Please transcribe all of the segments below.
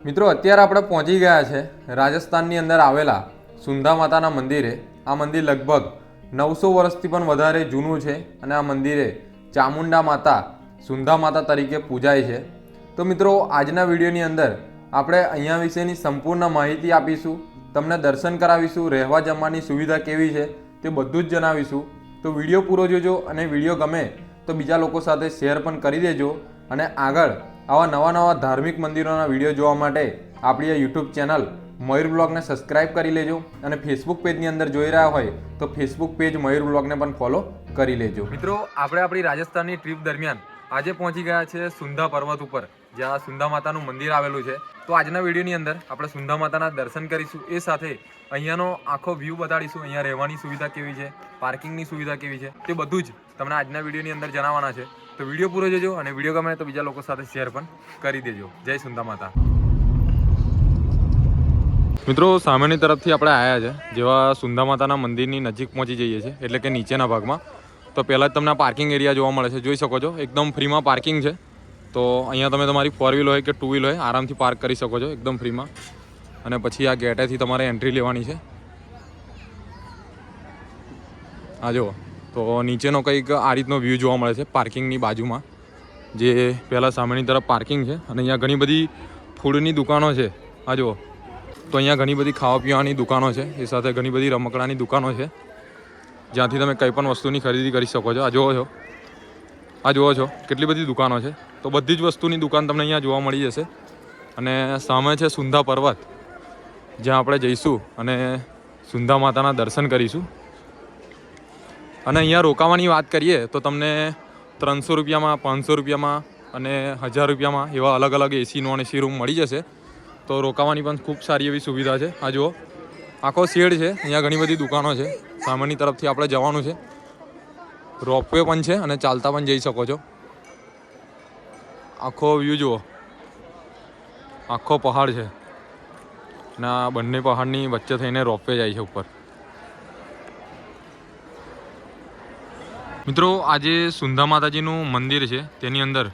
મિત્રો અત્યારે આપણે પહોંચી ગયા છે રાજસ્થાનની અંદર આવેલા સુંધા માતાના મંદિરે। આ મંદિર લગભગ 900 વર્ષથી પણ વધારે જૂનું છે અને આ મંદિરે ચામુંડા માતા સુંધા માતા તરીકે પૂજાય છે। તો મિત્રો આજના વિડીયોની અંદર આપણે અહીંયા વિશેની સંપૂર્ણ માહિતી આપીશું, તમને દર્શન કરાવીશું, રહેવા જમવાની સુવિધા કેવી છે તે બધું જ જણાવીશું। તો વિડીયો પૂરો જોજો અને વિડીયો ગમે તો બીજા લોકો સાથે શેર પણ કરી દેજો અને આગળ આવા નવા ધાર્મિક મંદિરોના વિડીયો જોવા માટે આપણી આ યુટ્યુબ ચેનલ મયુર બ્લોગને સબસ્ક્રાઇબ કરી લેજો અને ફેસબુક પેજની અંદર જોઈ રહ્યા હોય તો ફેસબુક પેજ મયુર બ્લોગને પણ ફોલો કરી લેજો। મિત્રો આપણે આપણી રાજસ્થાનની ટ્રીપ દરમિયાન આજે પહોંચી ગયા છે સુંધા પર્વત ઉપર, જ્યાં સુંધા માતાનું મંદિર આવેલું છે। તો આજના વિડીયોની અંદર આપણે સુંધા માતાના દર્શન કરીશું, એ સાથે અહીંયાનો આખો વ્યૂ બતાડીશું, અહીંયા રહેવાની સુવિધા કેવી છે, પાર્કિંગની સુવિધા કેવી છે, તે બધું જ તમને આજના વિડીયોની અંદર જણાવવાના છે। તો વિડીયો પૂરો જોજો અને વિડીયો ગમે તો બીજા લોકો સાથે શેર પણ કરી દેજો। જય સુંધા માતા। મિત્રો સામેની તરફથી આપણે આવ્યા છે, જેવા સુંધા માતાના મંદિરની નજીક પહોંચી જઈએ છીએ એટલે કે નીચેના ભાગમાં તો પહેલાં જ તમને પાર્કિંગ એરિયા જોવા મળે છે, જોઈ શકો છો એકદમ ફ્રીમાં પાર્કિંગ છે। તો અહીંયા તમે તમારી 4 વ્હીલ હોય કે 2 વ્હીલ હોય આરામથી પાર્ક કરી શકો છો એકદમ ફ્રીમાં। અને પછી આ ગેટેથી તમારે એન્ટ્રી લેવાની છે। આ જુઓ તો નીચેનો કંઈક આ રીતનો વ્યૂ જોવા મળે છે પાર્કિંગની બાજુમાં, જે પહેલાં સામેની તરફ પાર્કિંગ છે અને અહીંયા ઘણી બધી ફૂડની દુકાનો છે। આ જુઓ તો અહીંયા ઘણી બધી ખાવા પીવાની દુકાનો છે, એ સાથે ઘણી બધી રમકડાની દુકાનો છે, જ્યાંથી તમે કંઈ પણ વસ્તુની ખરીદી કરી શકો છો। આ જુઓ છો કેટલી બધી દુકાનો છે, તો બધી જ વસ્તુની દુકાન તમને અહીંયા જોવા મળી જશે। અને સામે છે સુંધા પર્વત, જ્યાં આપણે જઈશું અને સુંધા માતાના દર્શન કરીશું। અને અહીંયા રોકાવાની વાત કરીએ તો તમને 300 રૂપિયામાં, 500 રૂપિયામાં અને 1000 રૂપિયામાં એવા અલગ અલગ એસી નોન એસી રૂમ મળી જશે। તો રોકાવાની પણ ખૂબ સારી એવી સુવિધા છે। આ જુઓ આખો શેડ છે, અહીંયા ઘણી બધી દુકાનો છે, સામેની તરફથી આપણે જવાનું છે, રોપવે પણ છે અને ચાલતા પણ જઈ શકો છો। આખો વ્યૂ જુઓ, આખો પહાડ છે અને આ બંને પહાડની વચ્ચે થઈને રોપવે જાય છે ઉપર। મિત્રો આજે સુંધા માતાજીનું મંદિર છે, તેની અંદર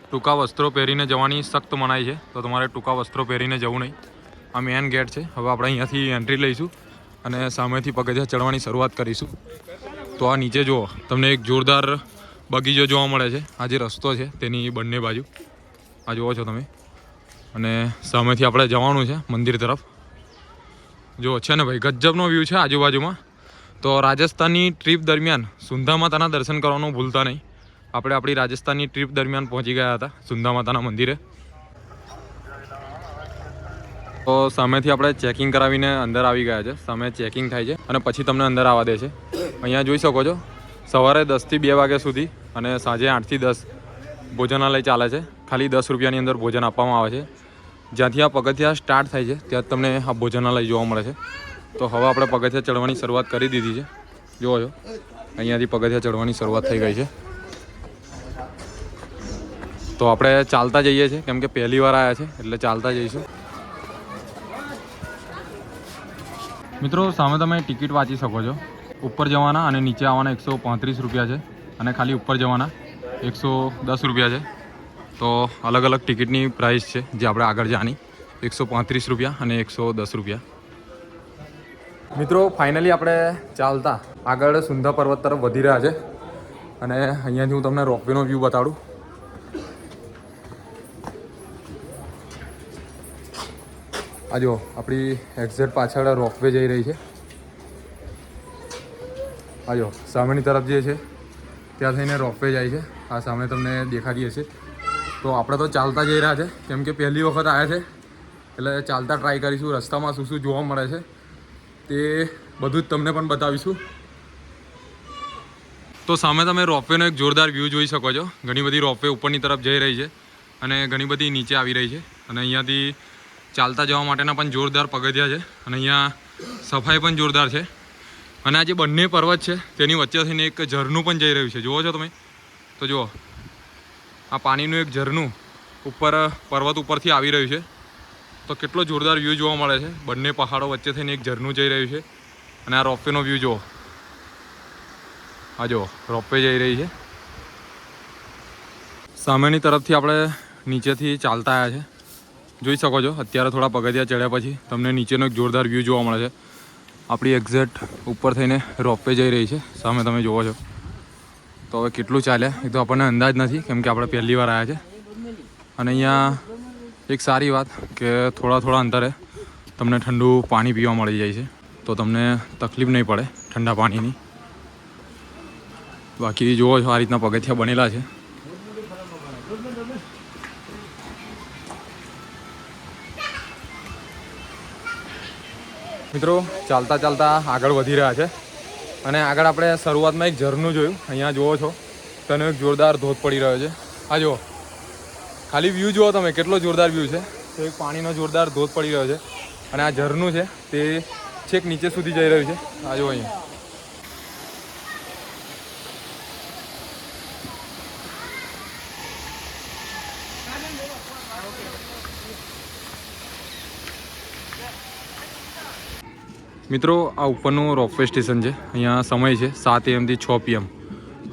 ટૂંકા વસ્ત્રો પહેરીને જવાની સખ્ત મનાઈ છે, તો તમારે ટૂંકા વસ્ત્રો પહેરીને જવું નહીં। આ મેન ગેટ છે, હવે આપણે અહીંયાથી એન્ટ્રી લઈશું અને સામેથી પગથિયાં ચડવાની શરૂઆત કરીશું। તો આ નીચે જુઓ તમને એક જોરદાર બગીચો જોવા મળે છે, આ જે રસ્તો છે તેની બંને બાજુ આ જુઓ છો તમે, અને સામેથી આપણે જવાનું છે મંદિર તરફ। જો છે ને ભાઈ ગજબનો વ્યૂ છે આજુબાજુમાં। તો રાજસ્થાનની ટ્રીપ દરમિયાન સુંધા માતાના દર્શન કરવાનું ભૂલતા નહીં। આપણે આપણી રાજસ્થાનની ટ્રીપ દરમિયાન પહોંચી ગયા હતા સુંધા માતાના મંદિરે। તો સામેથી આપણે ચેકિંગ કરાવીને અંદર આવી ગયા છે, સામે ચેકિંગ થાય છે અને પછી તમને અંદર આવવા દે છે। અહીંયા જોઈ શકો છો સવારે 10 થી 2 વાગ્યા સુધી અને સાંજે 8 થી 10 ભોજનાલય ચાલે છે। ખાલી 10 રૂપિયાની અંદર ભોજન આપવામાં આવે છે। જ્યાંથી આ પગથિયાં સ્ટાર્ટ થાય છે ત્યાં તમને આ ભોજનાલય જોવા મળે છે। તો હવે આપણે પગથિયાં ચડવાની શરૂઆત કરી દીધી છે, જુઓ છો અહીંયાથી પગથિયાં ચડવાની શરૂઆત થઈ ગઈ છે। તો આપણે ચાલતા જઈએ છીએ, કેમ કે પહેલી વાર આવ્યા છે એટલે ચાલતા જઈશું। મિત્રો સામે તમે ટિકિટ વાંચી શકો છો, ઉપર જવાના અને નીચે આવવાના 135 રૂપિયા છે અને ખાલી ઉપર જવાના 110 રૂપિયા છે। તો અલગ અલગ ટિકિટની પ્રાઇસ છે, જે આપણે આગળ જવાની 135 રૂપિયા અને 110 રૂપિયા। મિત્રો ફાઇનલી આપણે ચાલતા આગળ સુંધા પર્વત તરફ વધી રહ્યા છે અને અહીંયાથી હું તમને રોપવેનો વ્યૂ બતાડું। આ જો આપણી એક્ઝેક્ટ પાછળ રોપવે જઈ રહી છે। આ જો સામેની તરફ જે છે ત્યાં થઈને રોપવે જાય છે, આ સામે તમને દેખાડી હશે। તો આપણે તો ચાલતા જઈ રહ્યા છે, કેમ કે પહેલી વખત આવ્યા છે એટલે ચાલતા ટ્રાય કરીશું। રસ્તામાં શું શું જોવા મળે છે તે બધું જ તમને પણ બતાવીશું। તો સામે તમે રોપવેનો એક જોરદાર વ્યૂ જોઈ શકો છો, ઘણી બધી રોપવે ઉપરની તરફ જઈ રહી છે અને ઘણી બધી નીચે આવી રહી છે અને અહીંયાથી ચાલતા જવા માટેના પણ જોરદાર પગથિયાં છે અને અહીંયા સફાઈ પણ જોરદાર છે। અને આ જે બંને પર્વત છે તેની વચ્ચે થઈને એક ઝરણું પણ જઈ રહ્યું છે, જુઓ છો તમે। તો જુઓ આ પાણીનું એક ઝરણું ઉપર પર્વત ઉપરથી આવી રહ્યું છે, તો કેટલો જોરદાર વ્યૂ જોવા મળે છે। બંને પહાડો વચ્ચે થઈને એક ઝરણું જઈ રહ્યું છે અને આ રોપવેનો વ્યૂ જુઓ, આ જુઓ રોપવે જઈ રહી છે। સામેની તરફથી આપણે નીચેથી ચાલતા આવ્યા છે જોઈ શકો છો અત્યારે થોડા પગથિયા ચડ્યા પછી તમને નીચેનો એક જોરદાર વ્યૂ જોવા મળે છે. આપણી એક્ઝેક્ટ ઉપર થઈને રોપવે જઈ રહી છે, સામે તમે જુઓ છો. તો હવે કેટલું ચાલ્યા એ તો આપણને અંદાજ નથી, કેમ કે આપણે પહેલી વાર આવ્યા છે. અને અહીંયા એક સારી વાત કે થોડા અંતરે તમને ઠંડુ પાણી પીવા મળી જાય છે, તો તમને તકલીફ નહીં પડે ઠંડા પાણીની. બાકી જુઓ છો આ રીતના પગથિયા બનેલા છે. મિત્રો ચાલતા આગળ વધી રહ્યા છે અને આગળ આપણે શરૂઆતમાં એક ઝરણું જોયું. અહીંયા જુઓ છો તને એક જોરદાર ધોધ પડી રહ્યો છે. આ જુઓ, ખાલી વ્યૂ જુઓ તમે, કેટલો જોરદાર વ્યૂ છે. તો એક પાણીનો જોરદાર ધોધ પડી રહ્યો છે અને આ ઝરણું છે તે છેક નીચે સુધી જઈ રહ્યું છે. આ જુઓ અહીંયા. મિત્રો આ ઉપરનું રોપવે સ્ટેશન છે. અહીંયા સમય છે 7 AM થી 6 PM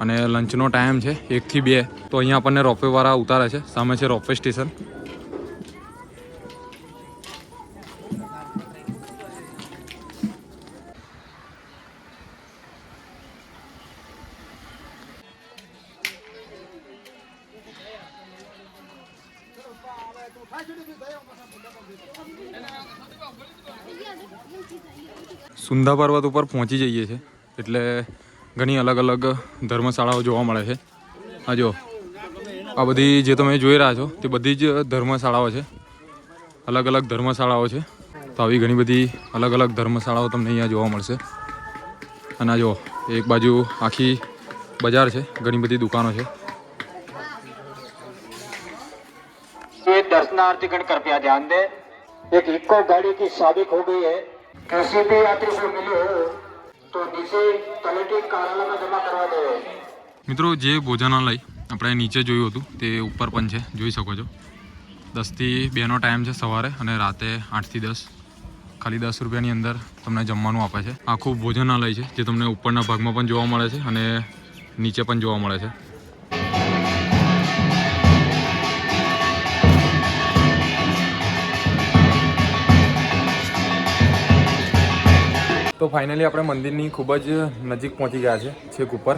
અને લંચનો ટાઈમ છે 1 થી 2. તો અહીંયા આપણને રોપવેવાળા ઉતારે છે. સામે છે રોપવે સ્ટેશન. સુંધા પર્વત ઉપર પહોંચી જઈએ છીએ એટલે ઘણી અલગ ધર્મશાળાઓ જોવા મળે છે. આ જો આ બધી જે તમે જોઈ રહ્યા છો તે બધી જ ધર્મશાળાઓ છે. અલગ ધર્મશાળાઓ છે. તો આવી ઘણી બધી અલગ ધર્મશાળાઓ તમને અહીંયા જોવા મળશે. અને આ જો એક બાજુ આખી બજાર છે, ઘણી બધી દુકાનો છે. दर्शनार्थीगण कृपया ध्यान दें, एक इको गाड़ी की शादी हो गई है. किसी भी यात्री को मिले हो तो नीचे कलेक्टर कार्यालय में जमा करवा दे. મિત્રો જે ભોજનાલય આપણે નીચે જોયું હતું તે ઉપર પણ છે, જોઈ શકો છો. 10 થી 2નો ટાઈમ છે સવારે અને રાતે 8 થી 10. ખાલી 10 રૂપિયાની અંદર તમને જમવાનું આપે છે. આખું ભોજનાલય છે જે તમને ઉપરના ભાગમાં પણ જોવા મળે છે અને નીચે પણ જોવા મળે છે. તો ફાઇનલી આપણે મંદિરની ખૂબ જ નજીક પહોંચી ગયા છે, છેક ઉપર.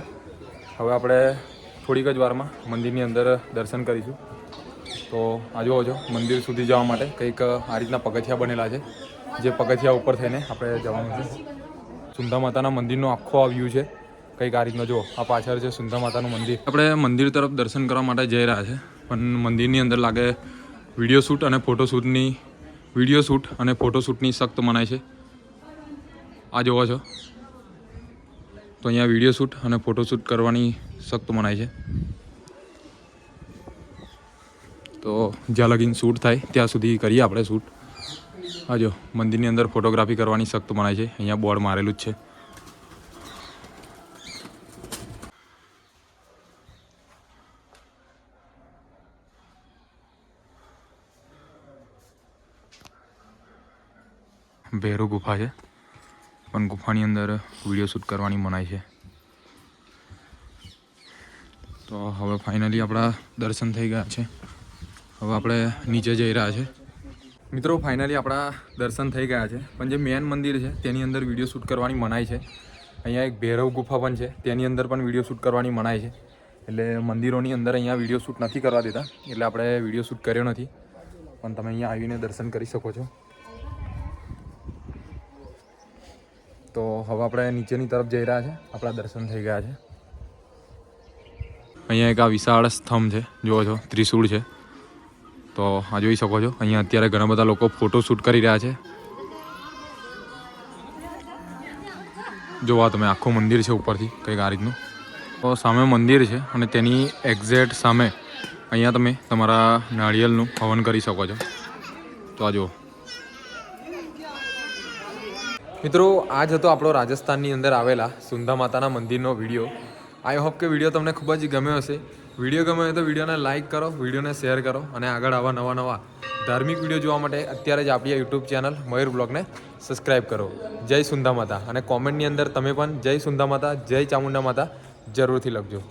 હવે આપણે થોડીક જ વારમાં મંદિરની અંદર દર્શન કરીશું. તો આ જુઓ છો મંદિર સુધી જવા માટે કંઈક આ રીતના પગથિયા બનેલા છે, જે પગથિયા ઉપર થઈને આપણે જવાનું છે. સુંધા માતાના મંદિરનો આખો આ વ્યૂ છે કંઈક આ રીતનો. જુઓ આ પાછળ છે સુંધા માતાનું મંદિર. આપણે મંદિર તરફ દર્શન કરવા માટે જઈ રહ્યા છે, પણ મંદિરની અંદર લાગે વિડીયો શૂટ અને ફોટોશૂટની સખ્ત મનાઈ છે. આ જોવો છો તો અહીંયા વિડીયો શૂટ અને ફોટોશૂટ કરવાની સખ્ત મનાઈ છે. તો જ્યાં લગીન શૂટ થાય ત્યાં સુધી કરીએ આપણે શૂટ. આ જો મંદિરની અંદર ફોટોગ્રાફી કરવાની સખ્ત મનાઈ છે. અહીંયા બોર્ડ મારેલું જ છે. ભેરુ ગુફા છે, પણ ગુફાની અંદર વિડીયો શૂટ કરવાની મનાઈ છે. તો હવે ફાઇનલી આપણા દર્શન થઈ ગયા છે. હવે આપણે નીચે જઈ રહ્યા છે. મિત્રો ફાઇનલી આપણા દર્શન થઈ ગયા છે, પણ જે મેન મંદિર છે તેની અંદર વિડીયો શૂટ કરવાની મનાઈ છે. અહીંયા એક ભૈરવ ગુફા પણ છે, તેની અંદર પણ વિડીયો શૂટ કરવાની મનાઈ છે. એટલે મંદિરોની અંદર અહીંયા વિડીયો શૂટ નથી કરવા દેતા, એટલે આપણે વિડીયો શૂટ કર્યો નથી. પણ તમે અહીંયા આવીને દર્શન કરી શકો છો. તો હવે આપણે નીચેની તરફ જઈ રહ્યા છે. આપણા દર્શન થઈ ગયા છે. અહીંયા એક આ વિશાળ સ્તંભ છે, જુઓ છો ત્રિશૂળ છે. તો આ જોઈ શકો છો અહીંયા અત્યારે ઘણા બધા લોકો ફોટો શૂટ કરી રહ્યા છે. જોવા તમે આખું મંદિર છે ઉપરથી કંઈક આ રીતનું. તો સામે મંદિર છે અને તેની એક્ઝેક્ટ સામે અહીંયા તમે તમારા નાળિયેરનું હવન કરી શકો છો. તો આ જુઓ મિત્રો, આ જ હતો આપણો રાજસ્થાનની અંદર આવેલા સુંધા માતાના મંદિરનો વિડીયો. આઈ હોપ કે વિડીયો તમને ખૂબ જ ગમ્યો હશે. વિડીયો ગમ્યો હોય તો વિડીયોને લાઇક કરો, વિડીયોને શેર કરો અને આગળ આવા નવા ધાર્મિક વિડીયો જોવા માટે અત્યારે જ આપણી યુટ્યુબ ચેનલ મયુર બ્લોગને સબસ્ક્રાઈબ કરો. જય સુંધા માતા. અને કોમેન્ટની અંદર તમે પણ જય સુંધા માતા, જય ચામુંડા માતા જરૂરથી લખજો.